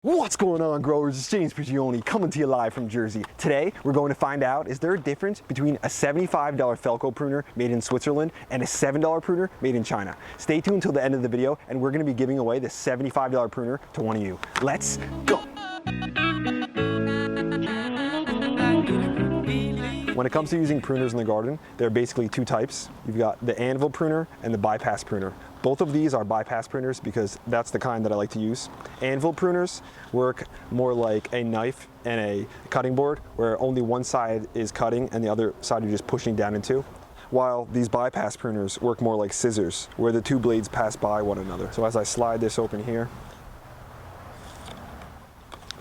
What's going on, growers? It's James Prigioni coming to you live from Jersey. Today, we're going to find out, is there a difference between a $75 Felco pruner made in Switzerland and a $7 pruner made in China? Stay tuned until the end of the video, and we're going to be giving away the $75 pruner to one of you. Let's go! When it comes to using pruners in the garden, there are basically two types. You've got the anvil pruner and the bypass pruner. Both of these are bypass pruners because that's the kind that I like to use. Anvil pruners work more like a knife and a cutting board where only one side is cutting and the other side you're just pushing down into. While these bypass pruners work more like scissors where the two blades pass by one another. So as I slide this open here,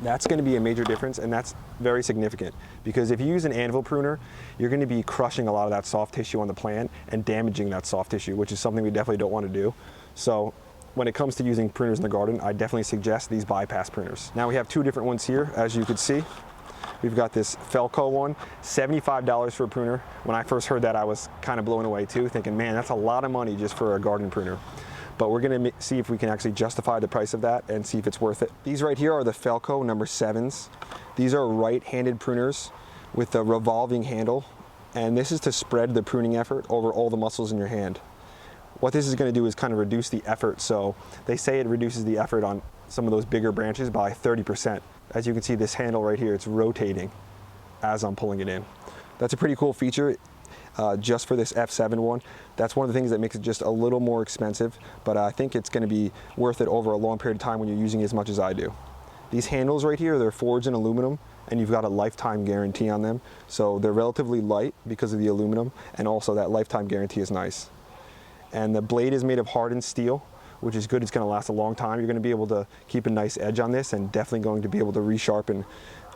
that's going to be a major difference, and that's very significant because if you use an anvil pruner, you're going to be crushing a lot of that soft tissue on the plant and damaging that soft tissue, which is something we definitely don't want to do. So when it comes to using pruners in the garden, I definitely suggest these bypass pruners. Now we have two different ones here, as you could see. We've got this Felco one, $75 for a pruner. When I first heard that, I was kind of blown away too, thinking, man, that's a lot of money just for a garden pruner. But we're gonna see if we can actually justify the price of that and see if it's worth it. These right here are the Felco number 7s. These are right-handed pruners with a revolving handle, and this is to spread the pruning effort over all the muscles in your hand. What this is gonna do is kind of reduce the effort. So they say it reduces the effort on some of those bigger branches by 30%. As you can see, this handle right here, it's rotating as I'm pulling it in. That's a pretty cool feature. Just for this F7 one. That's one of the things that makes it just a little more expensive, but I think it's going to be worth it over a long period of time when you're using it as much as I do. These handles right here, they're forged in aluminum, and you've got a lifetime guarantee on them. So they're relatively light because of the aluminum, and also that lifetime guarantee is nice. And the blade is made of hardened steel, which is good. It's going to last a long time. You're going to be able to keep a nice edge on this, and definitely going to be able to resharpen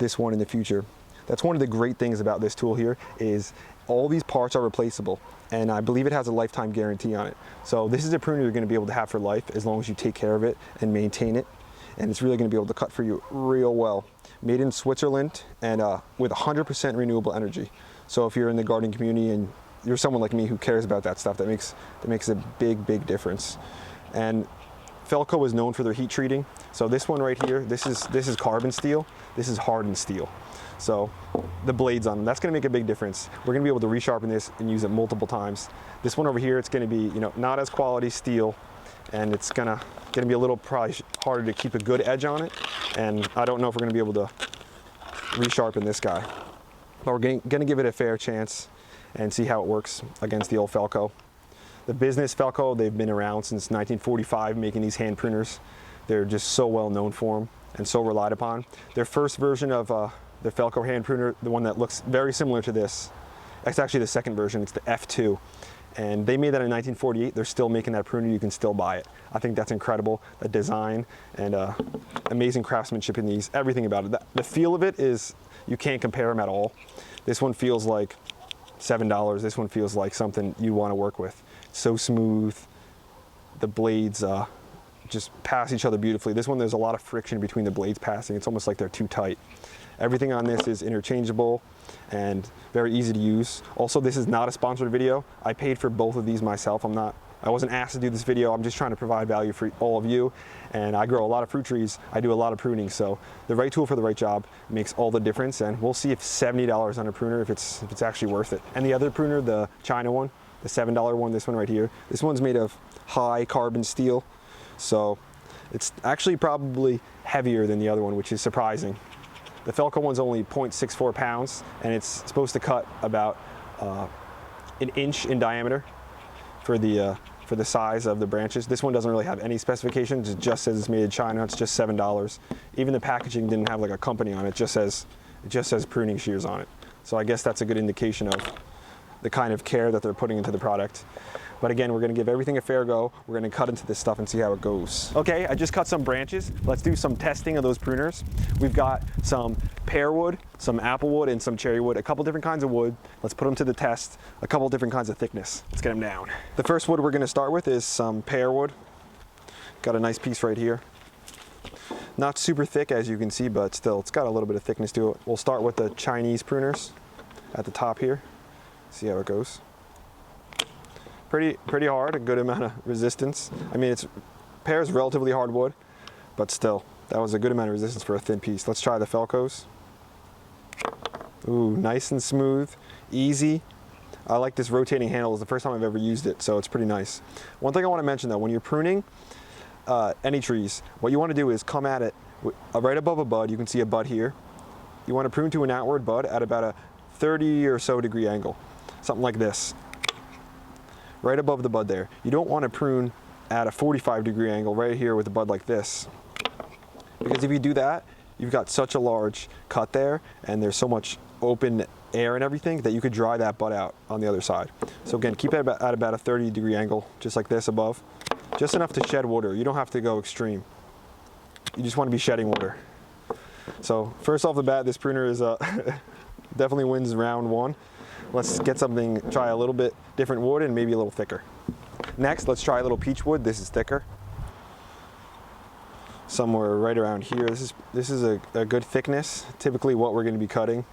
this one in the future. That's one of the great things about this tool here is all these parts are replaceable, and I believe it has a lifetime guarantee on it. So this is a pruner you're going to be able to have for life as long as you take care of it and maintain it, and it's really going to be able to cut for you real well. Made in Switzerland and with 100% renewable energy. So if you're in the gardening community and you're someone like me who cares about that stuff, that makes a big difference. And Felco is known for their heat treating. So this one right here, this is carbon steel. This is hardened steel. So the blades on them, that's going to make a big difference. We're going to be able to resharpen this and use it multiple times. This one over here, it's going to be, not as quality steel, and it's going to be a little probably harder to keep a good edge on it. And I don't know if we're going to be able to resharpen this guy, but we're going to give it a fair chance and see how it works against the old Felco. The business Felco, they've been around since 1945 making these hand pruners. They're just so well known for them and so relied upon. Their first version of the Felco hand pruner, the one that looks very similar to this, it's actually the second version, it's the F2. And they made that in 1948, they're still making that pruner, you can still buy it. I think that's incredible, the design and amazing craftsmanship in these, everything about it. The feel of it is, you can't compare them at all. This one feels like $7, this one feels like something you want to work with. It's so smooth, the blades just pass each other beautifully. This one, there's a lot of friction between the blades passing, it's almost like they're too tight. Everything on this is interchangeable and very easy to use. Also, this is not a sponsored video. I paid for both of these myself. I wasn't asked to do this video. I'm just trying to provide value for all of you. And I grow a lot of fruit trees. I do a lot of pruning. So the right tool for the right job makes all the difference. And we'll see if $70 on a pruner, if it's actually worth it. And the other pruner, the China one, the $7 one, this one right here, this one's made of high carbon steel. So it's actually probably heavier than the other one, which is surprising. The Felco one's only 0.64 pounds, and it's supposed to cut about an inch in diameter for the size of the branches. This one doesn't really have any specifications. It just says it's made in China. It's just $7. Even the packaging didn't have like a company on it. It just says pruning shears on it. So I guess that's a good indication of the kind of care that they're putting into the product. But again, we're gonna give everything a fair go. We're gonna cut into this stuff and see how it goes. Okay, I just cut some branches. Let's do some testing of those pruners. We've got some pear wood, some apple wood, and some cherry wood, a couple different kinds of wood. Let's put them to the test, a couple different kinds of thickness. Let's get them down. The first wood we're gonna start with is some pear wood. Got a nice piece right here. Not super thick as you can see, but still, it's got a little bit of thickness to it. We'll start with the Chinese pruners at the top here. See how it goes. Pretty hard, a good amount of resistance. I mean, pear is relatively hard wood, but still, That was a good amount of resistance for a thin piece. Let's try the Felcos. Ooh, nice and smooth, easy. I like this rotating handle. It's the first time I've ever used it, so it's pretty nice. One thing I want to mention though, when you're pruning any trees, what you want to do is come at it right above a bud. You can see a bud here. You want to prune to an outward bud at about a 30 or so degree angle, something like this, right above the bud there. You don't want to prune at a 45 degree angle right here with a bud like this, because if you do that, you've got such a large cut there and there's so much open air and everything that you could dry that bud out on the other side. So again, keep it at about a 30 degree angle, just like this above, just enough to shed water. You don't have to go extreme. You just want to be shedding water. So first off the bat, this pruner is definitely wins round one. Let's get something, try a little bit different wood and maybe a little thicker. Next, let's try a little peach wood. This is thicker. Somewhere right around here. This is a good thickness. Typically what we're going to be cutting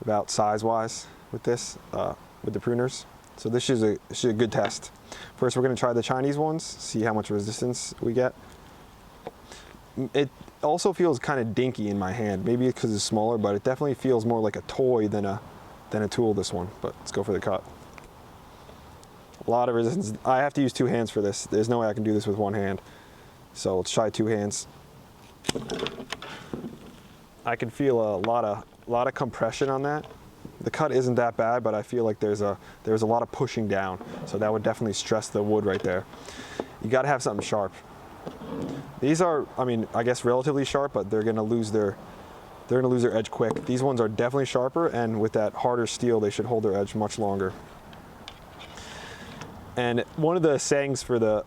about size-wise with this, with the pruners. So this is a good test. First, we're going to try the Chinese ones, see how much resistance we get. It also feels kind of dinky in my hand. Maybe because it's smaller, but it definitely feels more like a toy than a tool, this one. But let's go for the cut. A lot of resistance. I have to use two hands for this. There's no way I can do this with one hand. So let's try two hands. I can feel a lot of compression on that. The cut isn't that bad, but I feel like there's a lot of pushing down. So that would definitely stress the wood right there. You got to have something sharp. These are, I mean, I guess relatively sharp, but they're going to lose their edge quick. These ones are definitely sharper, and with that harder steel, they should hold their edge much longer. And one of the sayings for the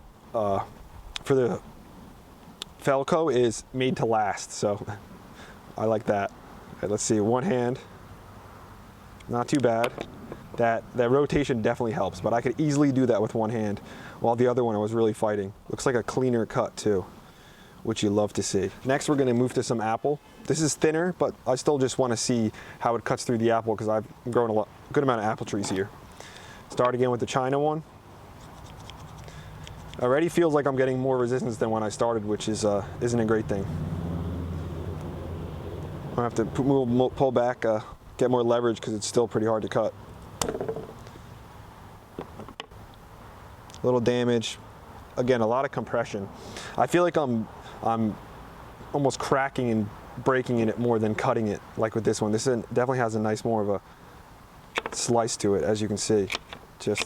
Felco is made to last, so I like that. Okay, let's see, one hand, not too bad. That rotation definitely helps, but I could easily do that with one hand, while the other one I was really fighting. Looks like a cleaner cut too, which you love to see. Next, we're gonna move to some apple. This is thinner, but I still just wanna see how it cuts through the apple because I've grown a good amount of apple trees here. Start again with the China one. Already feels like I'm getting more resistance than when I started, which is isn't a great thing. I have to pull back, get more leverage because it's still pretty hard to cut. A little damage. Again, a lot of compression. I feel like I'm almost cracking and breaking in it more than cutting it, like with this one. This definitely has a nice, more of a slice to it, as you can see. Just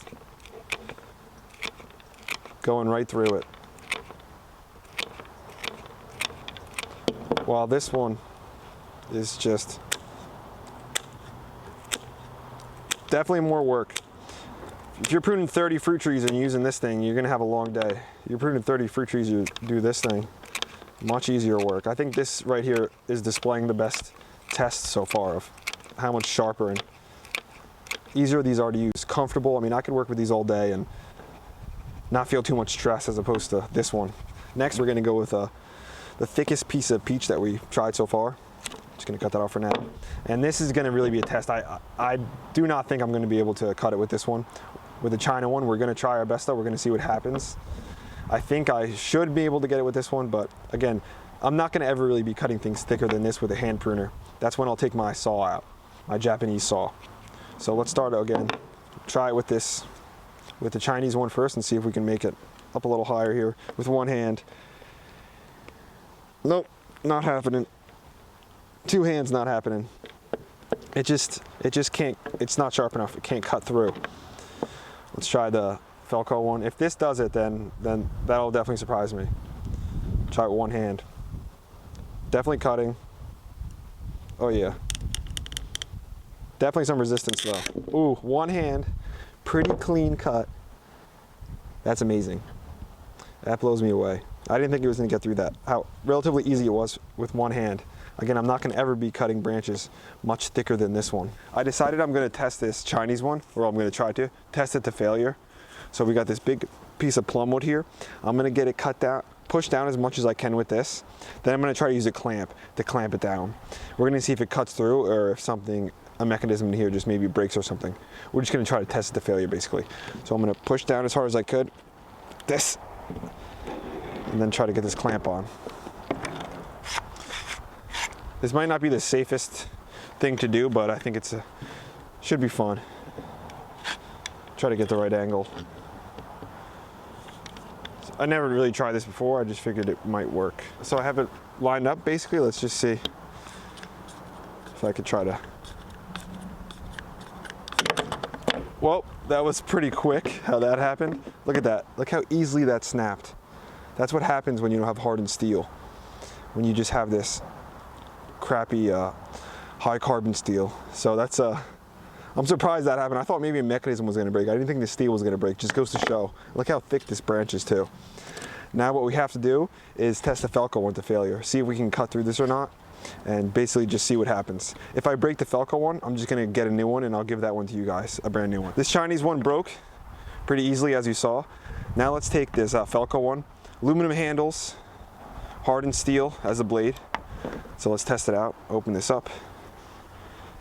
going right through it. While this one is just definitely more work. If you're pruning 30 fruit trees and using this thing, you're gonna have a long day. You're pruning 30 fruit trees, you do this thing, much easier work. I think this right here is displaying the best test so far of how much sharper and easier these are to use. Comfortable, I mean, I could work with these all day and not feel too much stress as opposed to this one. Next, we're gonna go with the thickest piece of peach that we've tried so far. Just gonna cut that off for now. And this is gonna really be a test. I do not think I'm gonna be able to cut it with this one. With the China one, we're gonna try our best though. We're gonna see what happens. I think I should be able to get it with this one, but again, I'm not gonna ever really be cutting things thicker than this with a hand pruner. That's when I'll take my saw out, my Japanese saw. So let's start again. Try it with this, with the Chinese one first and see if we can make it up a little higher here with one hand. Nope, not happening. Two hands, not happening. It just can't, it's not sharp enough. It can't cut through. Let's try the Felco one. If this does it, then that'll definitely surprise me. Try it with one hand. Definitely cutting. Oh yeah. Definitely some resistance though. Ooh, one hand, pretty clean cut. That's amazing. That blows me away. I didn't think it was gonna get through that. How relatively easy it was with one hand. Again, I'm not gonna ever be cutting branches much thicker than this one. I decided I'm gonna test this Chinese one, or I'm gonna try to test it to failure. So we got this big piece of plum wood here. I'm gonna get it cut down, pushed down as much as I can with this. Then I'm gonna try to use a clamp to clamp it down. We're gonna see if it cuts through or if a mechanism in here just maybe breaks or something. We're just gonna try to test it to failure basically. So I'm gonna push down as hard as I could, and then try to get this clamp on. This might not be the safest thing to do, but I think it's should be fun. Try to get the right angle. I never really tried this before, I just figured it might work. So I have it lined up basically. Let's just see if I could try to. Well, that was pretty quick how that happened. Look at that, look how easily that snapped. That's what happens when you don't have hardened steel. When you just have this crappy high carbon steel. So that's I'm surprised that happened. I thought maybe a mechanism was gonna break. I didn't think the steel was gonna break. Just goes to show. Look how thick this branch is too. Now what we have to do is test the Felco one to failure. See if we can cut through this or not, and basically just see what happens. If I break the Felco one, I'm just gonna get a new one and I'll give that one to you guys, a brand new one. This Chinese one broke pretty easily, as you saw. Now let's take this Felco one. Aluminum handles, hardened steel as a blade. So let's test it out. Open this up.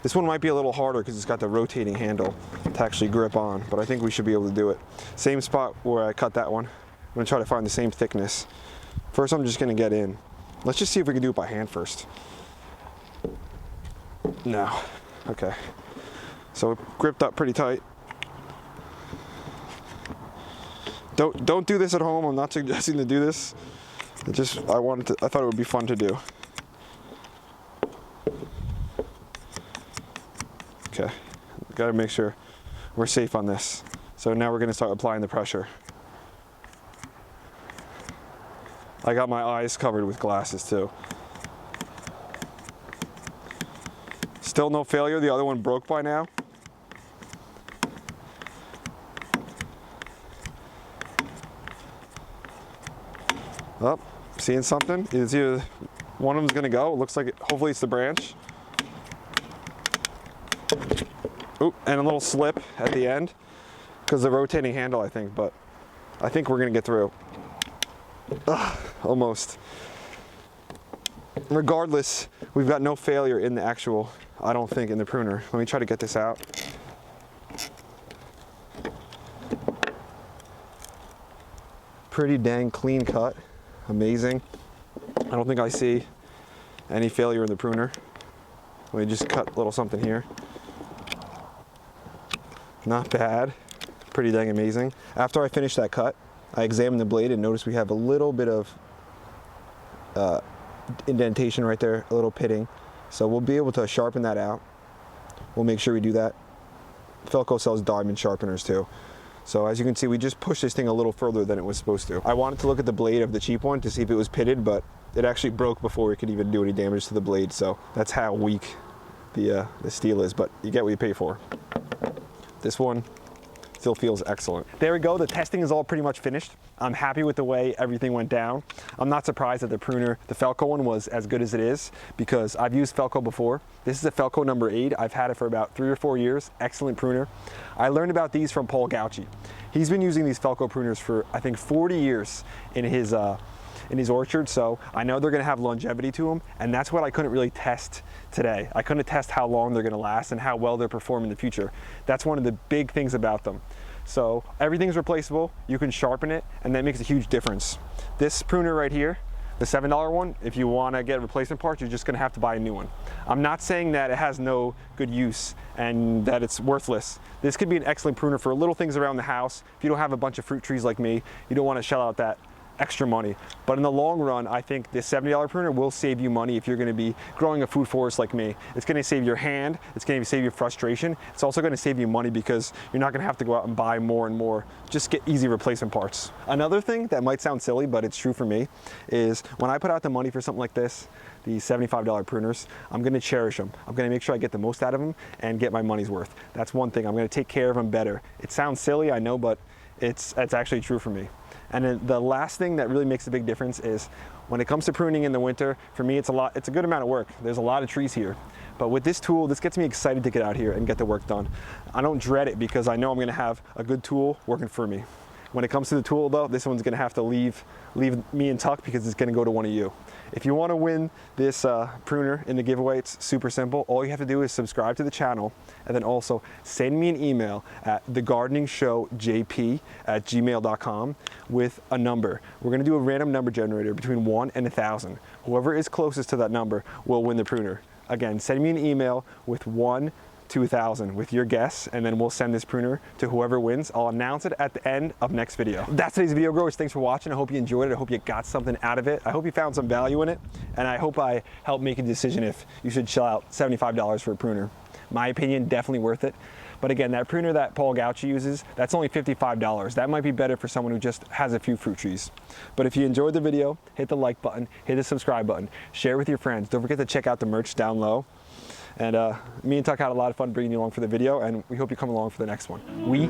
This one might be a little harder because it's got the rotating handle to actually grip on, but I think we should be able to do it. Same spot where I cut that one. I'm gonna try to find the same thickness. First, I'm just gonna get in. Let's just see if we can do it by hand first. No, okay. So it gripped up pretty tight. Don't do this at home. I'm not suggesting to do this. I thought it would be fun to do. Okay, gotta make sure we're safe on this. So now we're gonna start applying the pressure. I got my eyes covered with glasses too. Still no failure, the other one broke by now. Oh, seeing something? It's either one of them's gonna go. It looks like hopefully it's the branch. Oop, and a little slip at the end because of the rotating handle, I think, but I think we're gonna get through. Ugh, almost. Regardless, we've got no failure in the actual, I don't think, in the pruner. Let me try to get this out. Pretty dang clean cut, amazing. I don't think I see any failure in the pruner. Let me just cut a little something here. Not bad, pretty dang amazing. After I finished that cut, I examined the blade and noticed we have a little bit of indentation right there, a little pitting. So we'll be able to sharpen that out. We'll make sure we do that. Felco sells diamond sharpeners too. So as you can see, we just pushed this thing a little further than it was supposed to. I wanted to look at the blade of the cheap one to see if it was pitted, but it actually broke before we could even do any damage to the blade. So that's how weak the steel is, but you get what you pay for. This one still feels excellent. There we go, the testing is all pretty much finished. I'm happy with the way everything went down. I'm not surprised that the pruner, the Felco one, was as good as it is because I've used Felco before. This is a Felco number 8. I've had it for about 3 or 4 years. Excellent pruner. I learned about these from Paul Gauci. He's been using these Felco pruners for, I think, 40 years in his orchard, so I know they're gonna have longevity to them, and that's what I couldn't really test today. I couldn't test how long they're gonna last and how well they'll perform in the future. That's one of the big things about them. So everything's replaceable, you can sharpen it, and that makes a huge difference. This pruner right here, the $7 one, if you wanna get replacement parts, you're just gonna have to buy a new one. I'm not saying that it has no good use and that it's worthless. This could be an excellent pruner for little things around the house. If you don't have a bunch of fruit trees like me, you don't wanna shell out that extra money. But in the long run, I think this $70 pruner will save you money if you're gonna be growing a food forest like me. It's gonna save your hand, it's gonna save you frustration. It's also gonna save you money because you're not gonna have to go out and buy more and more. Just get easy replacement parts. Another thing that might sound silly, but it's true for me, is when I put out the money for something like this, the $75 pruners, I'm gonna cherish them. I'm gonna make sure I get the most out of them and get my money's worth. That's one thing, I'm gonna take care of them better. It sounds silly, I know, but it's actually true for me. And then the last thing that really makes a big difference is when it comes to pruning in the winter, for me it's a good amount of work. There's a lot of trees here. But with this tool, this gets me excited to get out here and get the work done. I don't dread it because I know I'm gonna have a good tool working for me. When it comes to the tool though, this one's gonna have to leave me and Tuck because it's gonna go to one of you. If you wanna win this pruner in the giveaway, it's super simple. All you have to do is subscribe to the channel and then also send me an email at thegardeningshowjp@gmail.com with a number. We're gonna do a random number generator between 1 and 1,000. Whoever is closest to that number will win the pruner. Again, send me an email with 1 to 1,000 with your guess, and then we'll send this pruner to whoever wins. I'll announce it at the end of next video. That's today's video, growers. Thanks for watching. I hope you enjoyed it. I hope you got something out of it. I hope you found some value in it, and I hope I helped make a decision if you should shell out $75 for a pruner. My opinion, definitely worth it. But again, that pruner that Paul Gauchi uses, that's only $55. That might be better for someone who just has a few fruit trees. But if you enjoyed the video, hit the like button, hit the subscribe button, share with your friends. Don't forget to check out the merch down low. And me and Tuck had a lot of fun bringing you along for the video, and we hope you come along for the next one. We